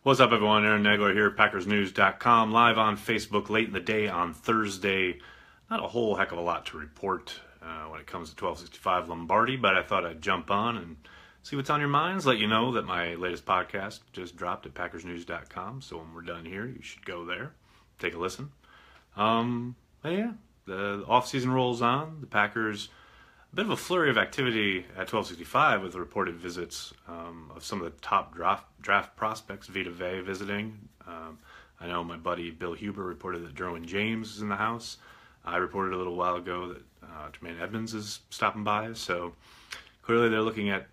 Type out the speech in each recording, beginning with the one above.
What's up, everyone? Aaron Nagler here, PackersNews.com, live on Facebook late in the day on Thursday. Not a whole heck of a lot to report when it comes to 1265 Lombardi, but I thought I'd jump on and see what's on your minds. Let you know that my latest podcast just dropped at PackersNews.com, so when we're done here, you should go there, take a listen. But yeah, the offseason rolls on. The Packers, a bit of a flurry of activity at 1265 with reported visits of some of the top draft prospects. Vita Vea visiting. I know my buddy Bill Huber reported that Derwin James is in the house. I reported a little while ago that Jermaine Edmonds is stopping by. So clearly they're looking at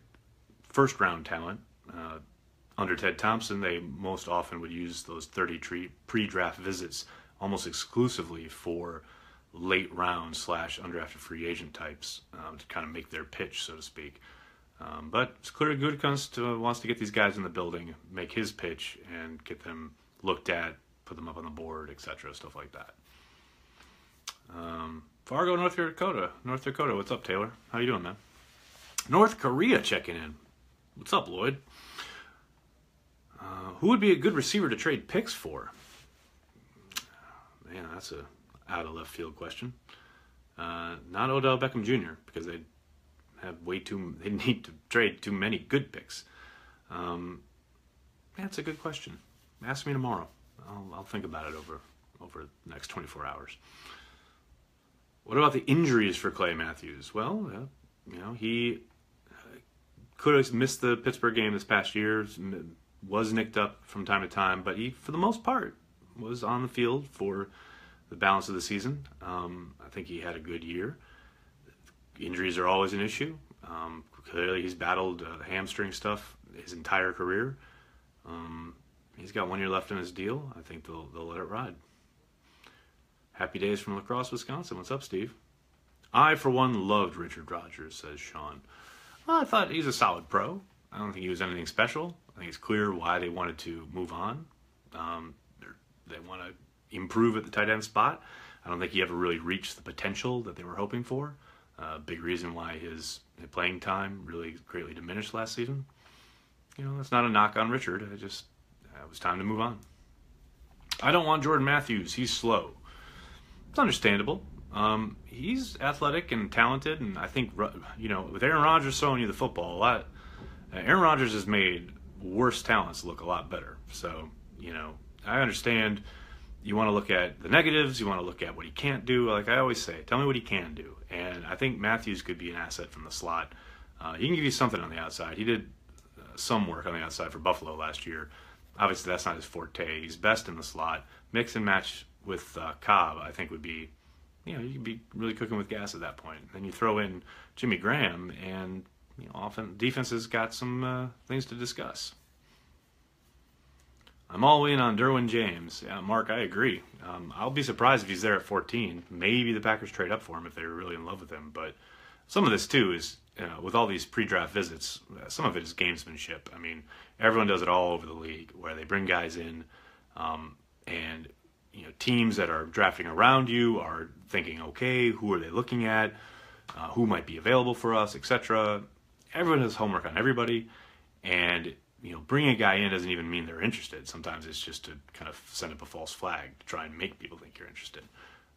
first-round talent. Under Ted Thompson, they most often would use those 30 pre-draft visits almost exclusively for late round / undrafted free agent types to kind of make their pitch, so to speak. But it's clearly Gutekunst wants to get these guys in the building, make his pitch, and get them looked at, put them up on the board, etc., stuff like that. Fargo, North Dakota. What's up, Taylor? How you doing, man? North Korea checking in. What's up, Lloyd? Who would be a good receiver to trade picks for? Man, that's a out of left field question. Not Odell Beckham Jr. because they need to trade too many good picks. That's a good question. Ask me tomorrow. I'll think about it over the next 24 hours. What about the injuries for Clay Matthews? Well, he could have missed the Pittsburgh game this past year, was nicked up from time to time, but he, for the most part, was on the field for the balance of the season. I think he had a good year. Injuries are always an issue. Clearly, he's battled the hamstring stuff his entire career. He's got 1 year left in his deal. I think they'll let it ride. Happy days from La Crosse, Wisconsin. What's up, Steve? I, for one, loved Richard Rodgers, says Sean. Well, I thought he's a solid pro. I don't think he was anything special. I think it's clear why they wanted to move on. They want to improve at the tight end spot. I don't think he ever really reached the potential that they were hoping for. Big reason why his playing time really greatly diminished last season. That's not a knock on Richard. It was time to move on. I don't want Jordan Matthews. He's slow. It's understandable. He's athletic and talented, and I think, with Aaron Rodgers throwing you the football a lot, Aaron Rodgers has made worse talents look a lot better. So, I understand you want to look at the negatives, you want to look at what he can't do. Like I always say, tell me what he can do. And I think Matthews could be an asset from the slot. He can give you something on the outside. He did some work on the outside for Buffalo last year. Obviously, that's not his forte. He's best in the slot. Mix and match with Cobb, I think, would be, you could be really cooking with gas at that point. Then you throw in Jimmy Graham, and often defense has got some things to discuss. I'm all in on Derwin James. Yeah, Mark, I agree. I'll be surprised if he's there at 14. Maybe the Packers trade up for him if they were really in love with him. But some of this, too, is with all these pre-draft visits, some of it is gamesmanship. I mean, everyone does it all over the league where they bring guys in and teams that are drafting around you are thinking, okay, who are they looking at? Who might be available for us, etc. Everyone has homework on everybody. And bringing a guy in doesn't even mean they're interested. Sometimes it's just to kind of send up a false flag to try and make people think you're interested.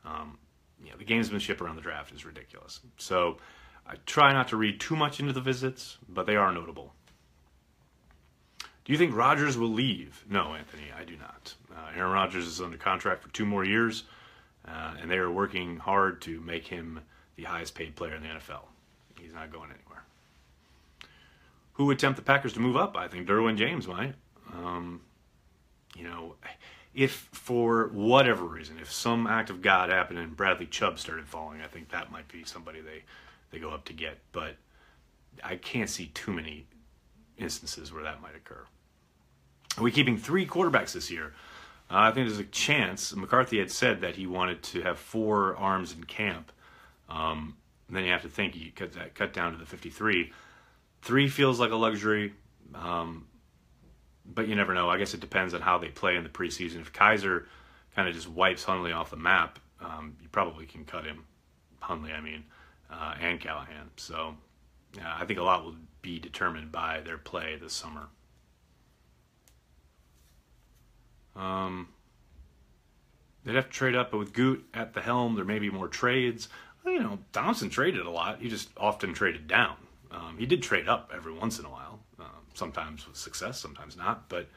The gamesmanship around the draft is ridiculous. So I try not to read too much into the visits, but they are notable. Do you think Rodgers will leave? No, Anthony, I do not. Aaron Rodgers is under contract for 2 more years, and they are working hard to make him the highest paid player in the NFL. He's not going anywhere. Who would tempt the Packers to move up? I think Derwin James might. If for whatever reason, if some act of God happened and Bradley Chubb started falling, I think that might be somebody they go up to get. But I can't see too many instances where that might occur. Are we keeping 3 quarterbacks this year? I think there's a chance. McCarthy had said that he wanted to have 4 arms in camp. Then you have to think you cut down to the 53. 3 feels like a luxury, but you never know. I guess it depends on how they play in the preseason. If Kaiser kind of just wipes Hundley off the map, you probably can cut him. Hundley, and Callahan. So I think a lot will be determined by their play this summer. They'd have to trade up, but with Goot at the helm, there may be more trades. Well, you know, Thompson traded a lot. He just often traded down. He did trade up every once in a while, sometimes with success, sometimes not. But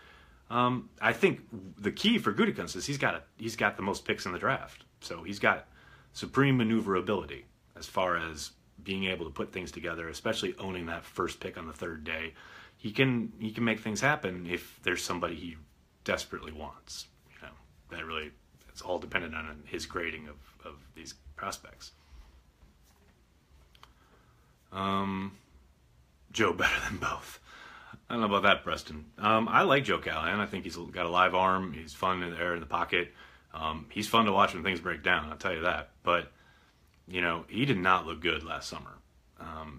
I think the key for Gutekunst is he's got the most picks in the draft, so he's got supreme maneuverability as far as being able to put things together, especially owning that first pick on the third day. He can make things happen if there's somebody he desperately wants. You know, that really, it's all dependent on his grading of these prospects. Joe better than both. I don't know about that, Preston. I like Joe Callahan. I think he's got a live arm. He's fun in there in the pocket. He's fun to watch when things break down, I'll tell you that. But, you know, he did not look good last summer.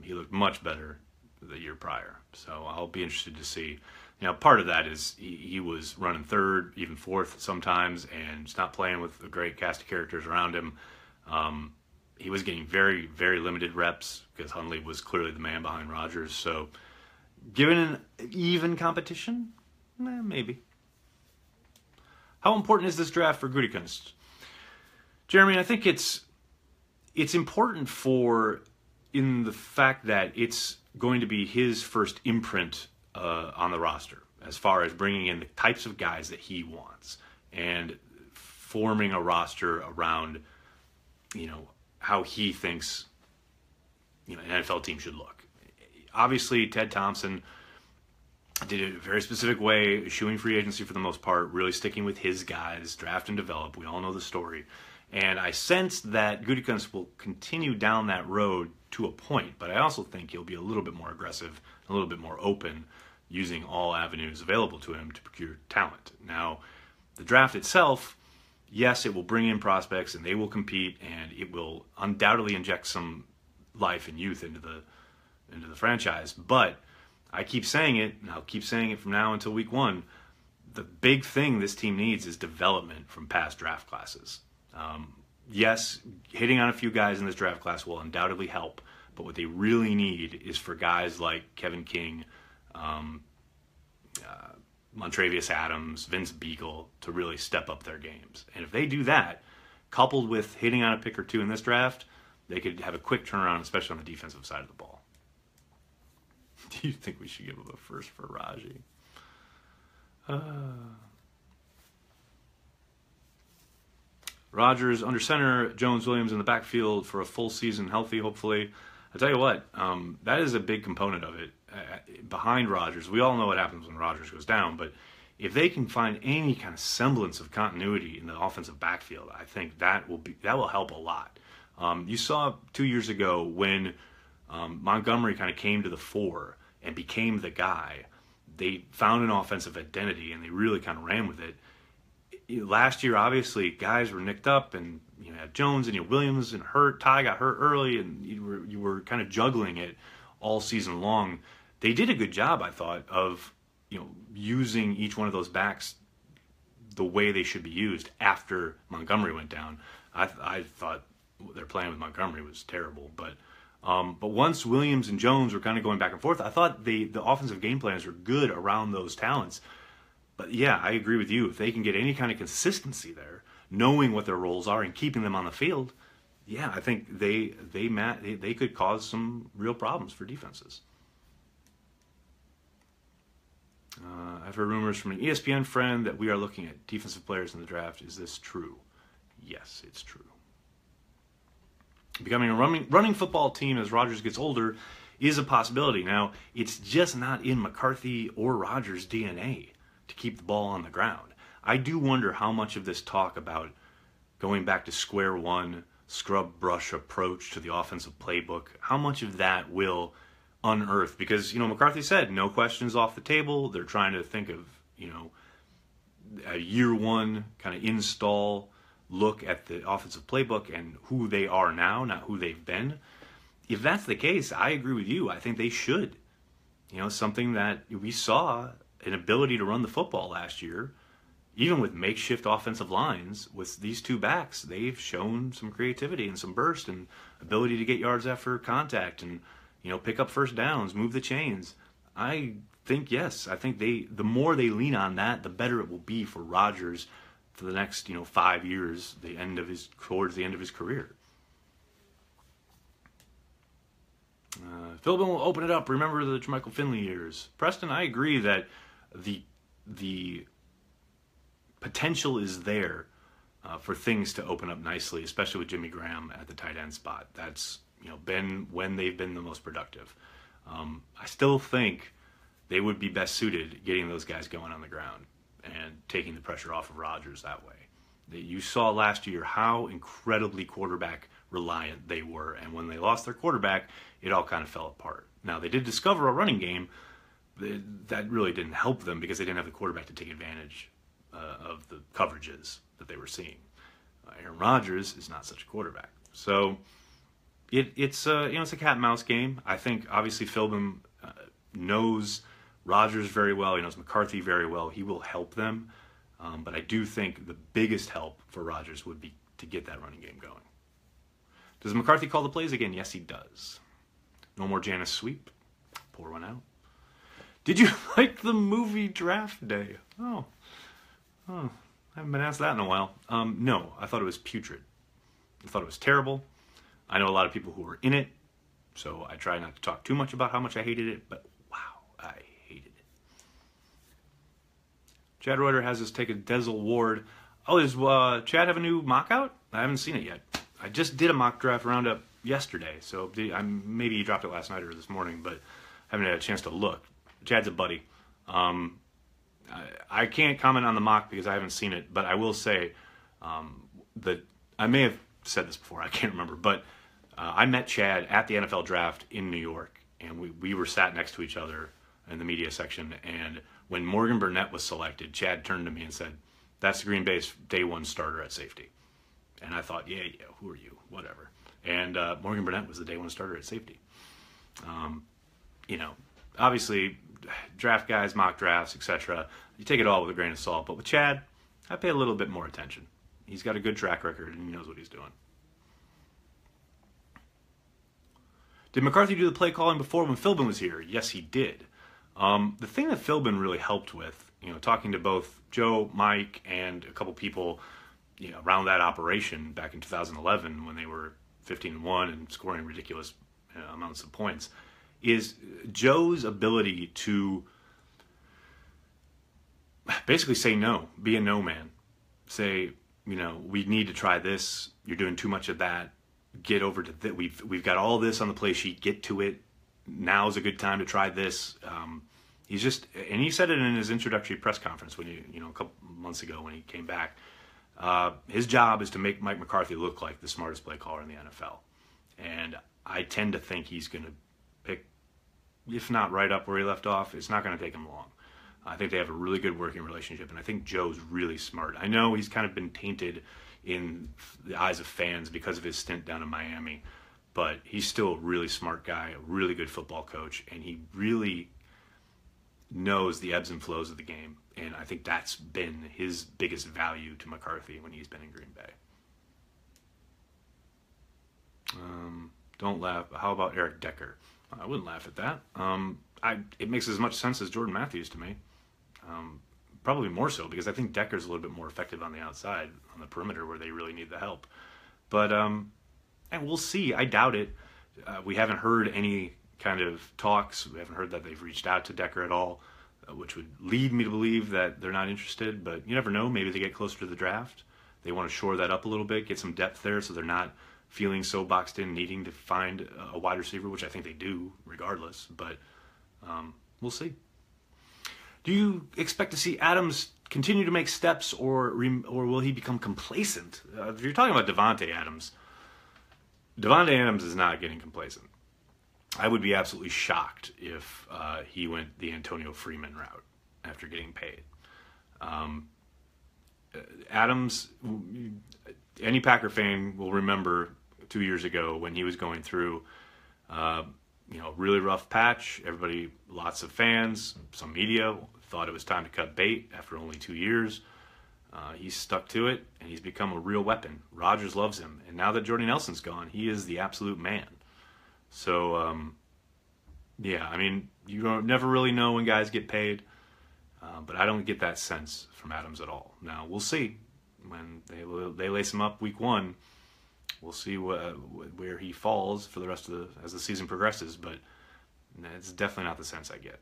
He looked much better the year prior. So I'll be interested to see. You know, part of that is he was running third, even fourth sometimes, and just not playing with a great cast of characters around him. He was getting very, very limited reps because Hundley was clearly the man behind Rodgers. So given an even competition, maybe. How important is this draft for Gutekunst? Jeremy, I think it's important in the fact that it's going to be his first imprint on the roster as far as bringing in the types of guys that he wants and forming a roster around, you know, how he thinks, you know, an NFL team should look. Obviously, Ted Thompson did it a very specific way, eschewing free agency for the most part, really sticking with his guys, draft and develop. We all know the story. And I sense that Gutekunst will continue down that road to a point, but I also think he'll be a little bit more aggressive, a little bit more open, using all avenues available to him to procure talent. Now, the draft itself, yes, it will bring in prospects and they will compete, and it will undoubtedly inject some life and youth into the franchise. But I keep saying it, and I'll keep saying it from now until week one. The big thing this team needs is development from past draft classes. Yes, hitting on a few guys in this draft class will undoubtedly help, but what they really need is for guys like Kevin King, Montravius Adams, Vince Beagle to really step up their games. And if they do that, coupled with hitting on a pick or two in this draft, they could have a quick turnaround, especially on the defensive side of the ball. Do you think we should give him a first for Raji? Rodgers under center, Jones, Williams in the backfield for a full season, healthy, hopefully. I tell you what, that is a big component of it. Behind Rodgers, we all know what happens when Rodgers goes down, but if they can find any kind of semblance of continuity in the offensive backfield, I think that will help a lot. You saw 2 years ago when Montgomery kind of came to the fore and became the guy. They found an offensive identity and they really kind of ran with it. Last year, obviously, guys were nicked up, and you had Jones and Williams and hurt. Ty got hurt early, and you were kind of juggling it all season long. They did a good job, I thought, of using each one of those backs the way they should be used after Montgomery went down. I thought their plan with Montgomery was terrible, but once Williams and Jones were kind of going back and forth, I thought the offensive game plans were good around those talents. But yeah, I agree with you. If they can get any kind of consistency there, knowing what their roles are and keeping them on the field, yeah, I think they could cause some real problems for defenses. I've heard rumors from an ESPN friend that we are looking at defensive players in the draft. Is this true? Yes, it's true. Becoming a running football team as Rodgers gets older is a possibility. Now, it's just not in McCarthy or Rodgers' DNA to keep the ball on the ground. I do wonder how much of this talk about going back to square one, scrub brush approach to the offensive playbook, how much of that will unearth? Because, McCarthy said no questions off the table. They're trying to think of, a year one kind of install look at the offensive playbook and who they are now, not who they've been. If that's the case, I agree with you. I think they should. Something that we saw, an ability to run the football last year, even with makeshift offensive lines, with these two backs, they've shown some creativity and some burst and ability to get yards after contact and, pick up first downs, move the chains. I think, yes, I think the more they lean on that, the better it will be for Rodgers for the next 5 years, towards the end of his career. Philbin will open it up. Remember the Jermichael Finley years. Preston, I agree that the potential is there for things to open up nicely, especially with Jimmy Graham at the tight end spot. That's been when they've been the most productive. I still think they would be best suited getting those guys going on the ground and taking the pressure off of Rodgers that way. You saw last year how incredibly quarterback reliant they were, and when they lost their quarterback, it all kind of fell apart. Now, they did discover a running game that really didn't help them because they didn't have the quarterback to take advantage of the coverages that they were seeing. Aaron Rodgers is not such a quarterback. So it's a cat and mouse game. I think obviously Philbin knows Rodgers very well. He knows McCarthy very well. He will help them. But I do think the biggest help for Rodgers would be to get that running game going. Does McCarthy call the plays again? Yes, he does. No more Janice sweep. Pour one out. Did you like the movie Draft Day? Oh, I haven't been asked that in a while. No, I thought it was putrid. I thought it was terrible. I know a lot of people who were in it, so I try not to talk too much about how much I hated it, but wow, I hated it. Chad Reuter has us take a Denzel Ward. Oh, does Chad have a new mock out? I haven't seen it yet. I just did a mock draft roundup yesterday, so maybe he dropped it last night or this morning, but I haven't had a chance to look. Chad's a buddy. I can't comment on the mock because I haven't seen it, but I will say that I may have said this before, I can't remember, but I met Chad at the NFL draft in New York, and we were sat next to each other in the media section, and when Morgan Burnett was selected, Chad turned to me and said, "That's Green Bay's day one starter at safety." And I thought, yeah, who are you? Whatever. And Morgan Burnett was the day one starter at safety. Obviously, draft guys, mock drafts, etc., you take it all with a grain of salt. But with Chad, I pay a little bit more attention. He's got a good track record, and he knows what he's doing. Did McCarthy do the play calling before when Philbin was here? Yes, he did. The thing that Philbin really helped with, talking to both Joe, Mike, and a couple people around that operation back in 2011 when they were 15-1 and scoring ridiculous amounts of points, is Joe's ability to basically say no, be a no man. Say, we need to try this. You're doing too much of that. Get over to that. We've got all this on the play sheet. Get to it. Now's a good time to try this. And he said it in his introductory press conference when a couple months ago when he came back. His job is to make Mike McCarthy look like the smartest play caller in the NFL. And I tend to think he's going to pick, if not right up where he left off, it's not going to take him long. I think they have a really good working relationship, and I think Joe's really smart. I know he's kind of been tainted in the eyes of fans because of his stint down in Miami, but he's still a really smart guy, a really good football coach, and he really knows the ebbs and flows of the game. And I think that's been his biggest value to McCarthy when he's been in Green Bay. Don't laugh. How about Eric Decker? I wouldn't laugh at that. It makes as much sense as Jordan Matthews to me. Probably more so because I think Decker's a little bit more effective on the outside, on the perimeter where they really need the help. But and we'll see. I doubt it. We haven't heard any kind of talks. We haven't heard that they've reached out to Decker at all, which would lead me to believe that they're not interested. But you never know. Maybe they get closer to the draft. They want to shore that up a little bit, get some depth there so they're not feeling so boxed in, needing to find a wide receiver, which I think they do regardless. But we'll see. Do you expect to see Adams continue to make steps, or will he become complacent? If you're talking about Devontae Adams is not getting complacent. I would be absolutely shocked if he went the Antonio Freeman route after getting paid. Adams, any Packer fan will remember 2 years ago when he was going through really rough patch. Everybody, lots of fans, some media thought it was time to cut bait after only 2 years. He's stuck to it, and he's become a real weapon. Rodgers loves him, and now that Jordy Nelson's gone, he is the absolute man. So, you don't never really know when guys get paid, but I don't get that sense from Adams at all. Now, we'll see. when they lace him up week 1. We'll see where he falls for the rest of as the season progresses, but it's definitely not the sense I get.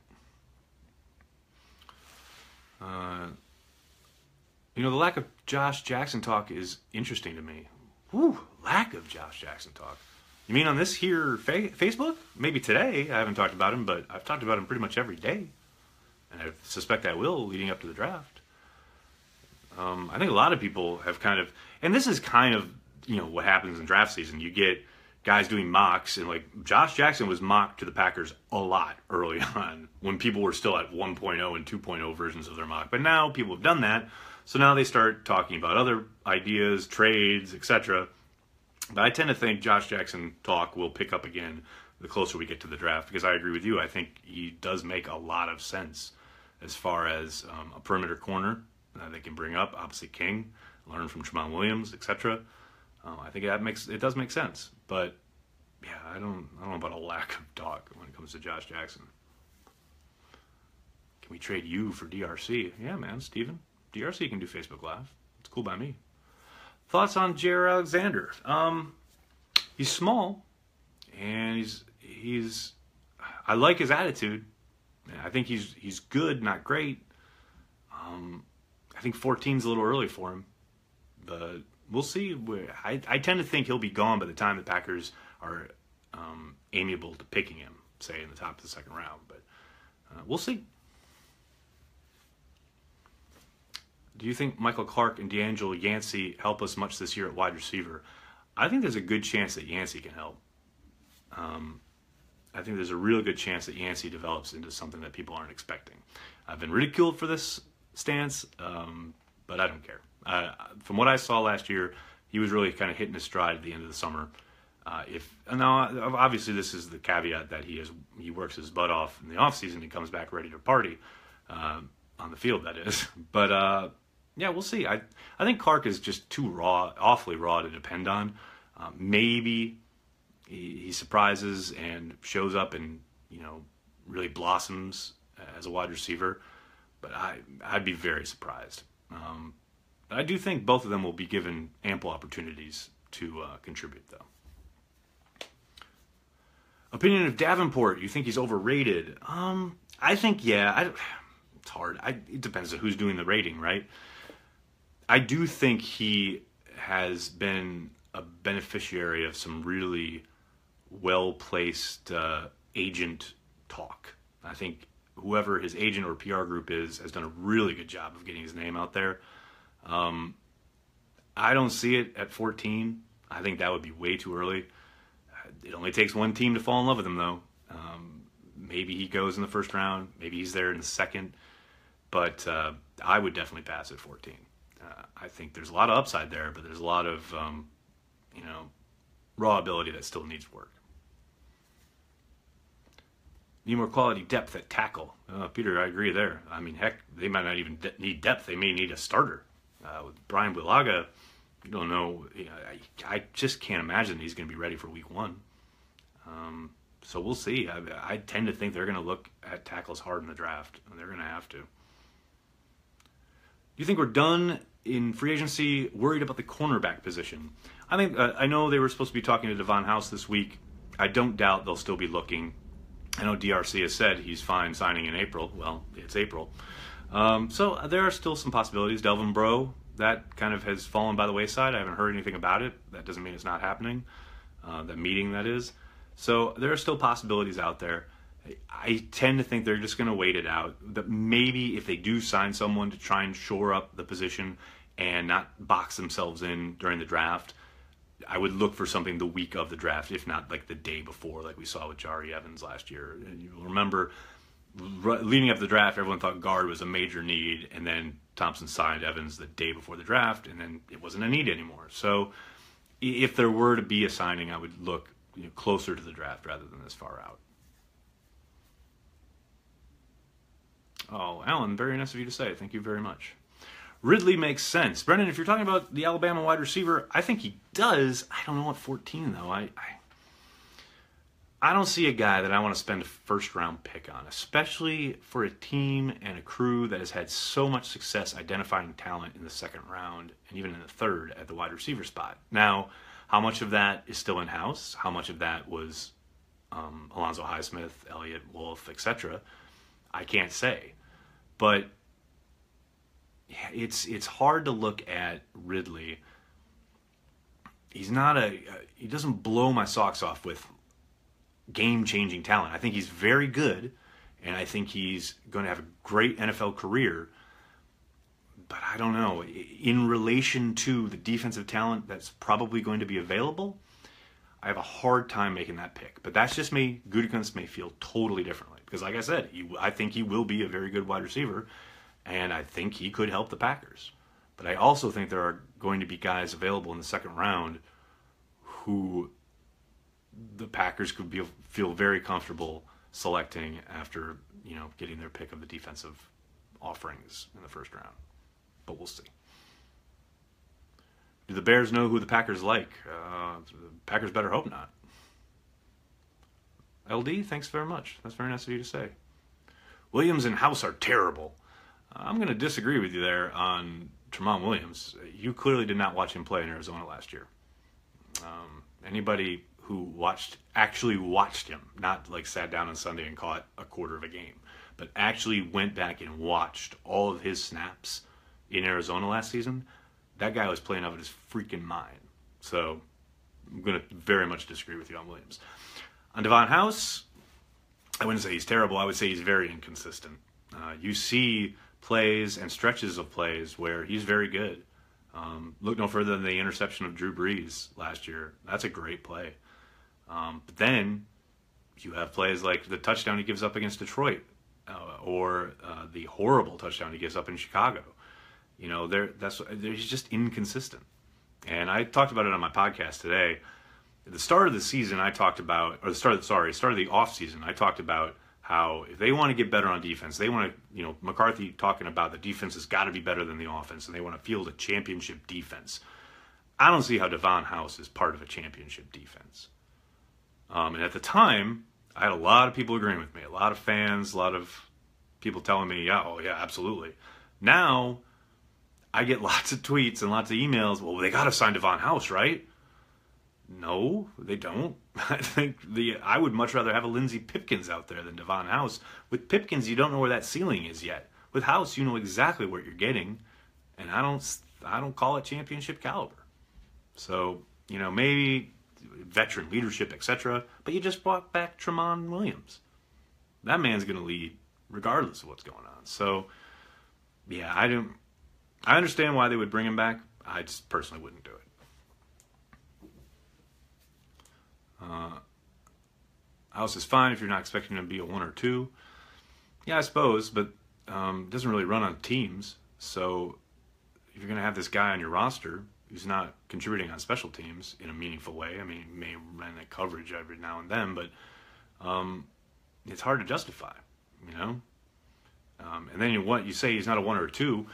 The lack of Josh Jackson talk is interesting to me. Whew, lack of Josh Jackson talk. You mean on this here Facebook? Maybe today I haven't talked about him, but I've talked about him pretty much every day. And I suspect I will leading up to the draft. I think a lot of people have kind of, and this is kind of, what happens in draft season. You get guys doing mocks, and like Josh Jackson was mocked to the Packers a lot early on when people were still at 1.0 and 2.0 versions of their mock. But now people have done that, so now they start talking about other ideas, trades, etc. But I tend to think Josh Jackson talk will pick up again the closer we get to the draft, because I agree with you. I think he does make a lot of sense as far as a perimeter corner they can bring up. Obviously King, learn from Tramon Williams, etc. I think it does make sense. But yeah, I don't know about a lack of talk when it comes to Josh Jackson. Can we trade you for DRC? Yeah, man, Steven. DRC can do Facebook Live. It's cool by me. Thoughts on Jair Alexander? He's small, and he's. I like his attitude. I think he's good, not great. I think 14's a little early for him, but we'll see. I tend to think he'll be gone by the time the Packers are amiable to picking him, say in the top of the second round. But we'll see. Do you think Michael Clark and D'Angelo Yancey help us much this year at wide receiver? I think there's a good chance that Yancey can help. I think there's a real good chance that Yancey develops into something that people aren't expecting. I've been ridiculed for this stance, but I don't care. From what I saw last year, he was really kind of hitting his stride at the end of the summer. Now, obviously, this is the caveat that he works his butt off in the offseason and comes back ready to party on the field, that is. But yeah, we'll see. I think Clark is just too raw, awfully raw to depend on. Maybe he surprises and shows up and really blossoms as a wide receiver, but I'd be very surprised. I do think both of them will be given ample opportunities to contribute, though. Opinion of Davenport. You think he's overrated? I think, yeah. It's hard. It depends on who's doing the rating, right? I do think he has been a beneficiary of some really well-placed agent talk. I think whoever his agent or PR group is has done a really good job of getting his name out there. I don't see it at 14. I think that would be way too early. It only takes one team to fall in love with him, though. Maybe he goes in the first round. Maybe he's there in the second. But I would definitely pass at 14. I think there's a lot of upside there, but there's a lot of, raw ability that still needs work. Need more quality depth at tackle. Peter, I agree there. I mean, heck, they might not even need depth. They may need a starter. With Brian Bulaga, you don't know. I just can't imagine he's going to be ready for week 1. So we'll see. I tend to think they're going to look at tackles hard in the draft, and they're going to have to. Do you think we're done in free agency, worried about the cornerback position? I think I know they were supposed to be talking to Devon House this week. I don't doubt they'll still be looking. I know DRC has said he's fine signing in April. Well, it's April. So there are still some possibilities. Delvin Breaux, that kind of has fallen by the wayside. I haven't heard anything about it. That doesn't mean it's not happening. That meeting, that is. So there are still possibilities out there. I tend to think they're just going to wait it out. That maybe if they do sign someone to try and shore up the position and not box themselves in during the draft, I would look for something the week of the draft, if not like the day before, like we saw with Jari Evans last year. And you remember, leading up to the draft, everyone thought guard was a major need, and then Thompson signed Evans the day before the draft, and then it wasn't a need anymore. So if there were to be a signing, I would look closer to the draft rather than this far out. Oh, Alan, very nice of you to say. Thank you very much. Ridley makes sense. Brendan, if you're talking about the Alabama wide receiver, I think he does. I don't know at 14, though. I don't see a guy that I want to spend a first-round pick on, especially for a team and a crew that has had so much success identifying talent in the second round and even in the third at the wide receiver spot. Now, how much of that is still in-house? How much of that was Alonzo Highsmith, Elliott Wolf, etc.? I can't say. But it's hard to look at Ridley. He doesn't blow my socks off with game-changing talent. I think he's very good, and I think he's going to have a great NFL career. But I don't know. In relation to the defensive talent that's probably going to be available, I have a hard time making that pick. But that's just me. Gutekunst may feel totally differently. Because like I said, I think he will be a very good wide receiver, and I think he could help the Packers. But I also think there are going to be guys available in the second round who the Packers could feel very comfortable selecting after, getting their pick of the defensive offerings in the first round. But we'll see. Do the Bears know who the Packers like? The Packers better hope not. LD, thanks very much. That's very nice of you to say. Williams and House are terrible. I'm going to disagree with you there on Tramon Williams. You clearly did not watch him play in Arizona last year. Anybody who actually watched him, not like sat down on Sunday and caught a quarter of a game, but actually went back and watched all of his snaps in Arizona last season, that guy was playing out of his freaking mind. So I'm going to very much disagree with you on Williams. On Devon House, I wouldn't say he's terrible. I would say he's very inconsistent. You see plays and stretches of plays where he's very good. Look no further than the interception of Drew Brees last year. That's a great play. But then you have plays like the touchdown he gives up against Detroit, or the horrible touchdown he gives up in Chicago. He's just inconsistent. And I talked about it on my podcast today. At the start of the season, the start of the offseason, I talked about how if they want to get better on defense, they want to, McCarthy talking about the defense has got to be better than the offense, and they want to field a championship defense. I don't see how Devon House is part of a championship defense. And at the time, I had a lot of people agreeing with me, a lot of fans, a lot of people telling me, yeah, absolutely. Now, I get lots of tweets and lots of emails, well, they got to sign Devon House, right? No, they don't. I think I would much rather have a Lindsey Pipkins out there than Devon House. With Pipkins, you don't know where that ceiling is yet. With House, you know exactly what you're getting, and I don't call it championship caliber. So, maybe veteran leadership, etc. But you just brought back Tramon Williams. That man's going to lead regardless of what's going on. So, yeah, I understand why they would bring him back. I just personally wouldn't do it. House is fine if you're not expecting him to be a 1 or 2. Yeah, I suppose, but it doesn't really run on teams. So if you're going to have this guy on your roster who's not contributing on special teams in a meaningful way, I mean, he may run that coverage every now and then, but it's hard to justify, And then you say he's not a 1 or a 2.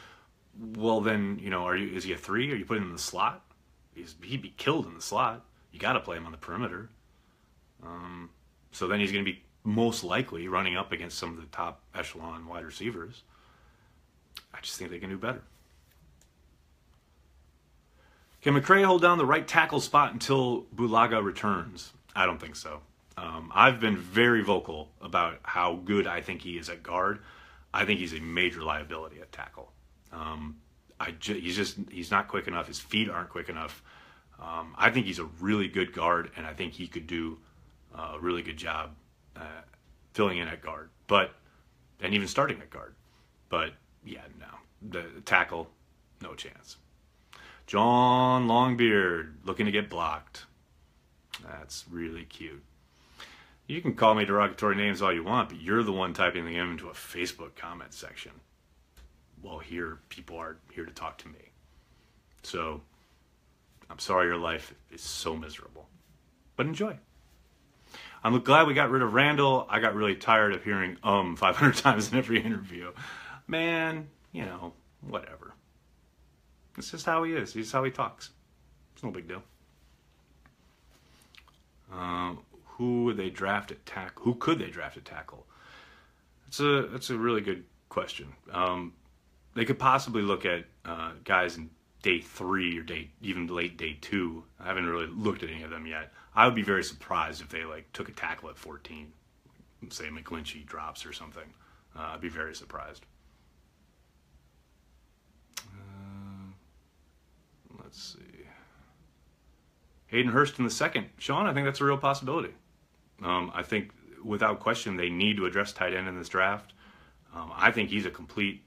Well, then, is he a 3? Are you putting him in the slot? He'd be killed in the slot. You got to play him on the perimeter. So then he's going to be most likely running up against some of the top echelon wide receivers. I just think they can do better. Can McCray hold down the right tackle spot until Bulaga returns? I don't think so. I've been very vocal about how good I think he is at guard. I think he's a major liability at tackle. He's not quick enough. His feet aren't quick enough. I think he's a really good guard, and I think he could do a really good job filling in at guard, and even starting at guard. But yeah, no, the tackle, no chance. John Longbeard looking to get blocked. That's really cute. You can call me derogatory names all you want, but you're the one typing them into a Facebook comment section. Well, here people are here to talk to me. So I'm sorry your life is so miserable. But enjoy. I'm glad we got rid of Randall. I got really tired of hearing 500 times in every interview. Man, whatever. It's just how he is. It's how he talks. It's no big deal. who would they draft at tackle? Who could they draft at tackle? That's a really good question. They could possibly look at guys in day 3 or even late day 2. I haven't really looked at any of them yet. I would be very surprised if they took a tackle at 14. Say McGlinchey drops or something. I'd be very surprised. Let's see. Hayden Hurst in the second. Sean, I think that's a real possibility. I think without question they need to address tight end in this draft. I think he's a complete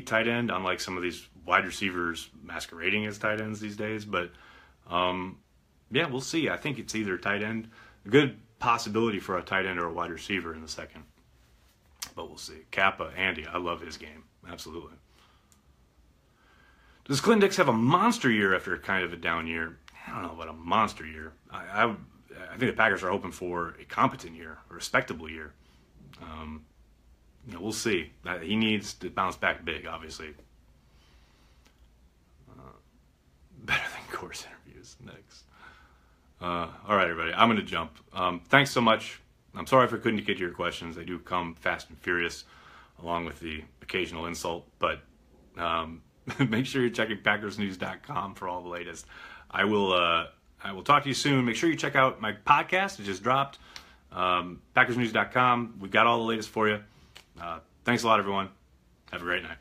tight end, unlike some of these wide receivers masquerading as tight ends these days. But yeah, we'll see. I think it's either tight end, a good possibility for a tight end or a wide receiver in the second. But we'll see. Kappa, Andy, I love his game. Absolutely. Does Clinton Dix have a monster year after kind of a down year? I don't know about a monster year. I think the Packers are hoping for a competent year, a respectable year. We'll see. He needs to bounce back big, obviously. Better than course interviews next. All right, everybody. I'm going to jump. Thanks so much. I'm sorry if I couldn't get to your questions. They do come fast and furious, along with the occasional insult. But make sure you're checking PackersNews.com for all the latest. I will talk to you soon. Make sure you check out my podcast. It just dropped. PackersNews.com. We've got all the latest for you. Thanks a lot, everyone. Have a great night.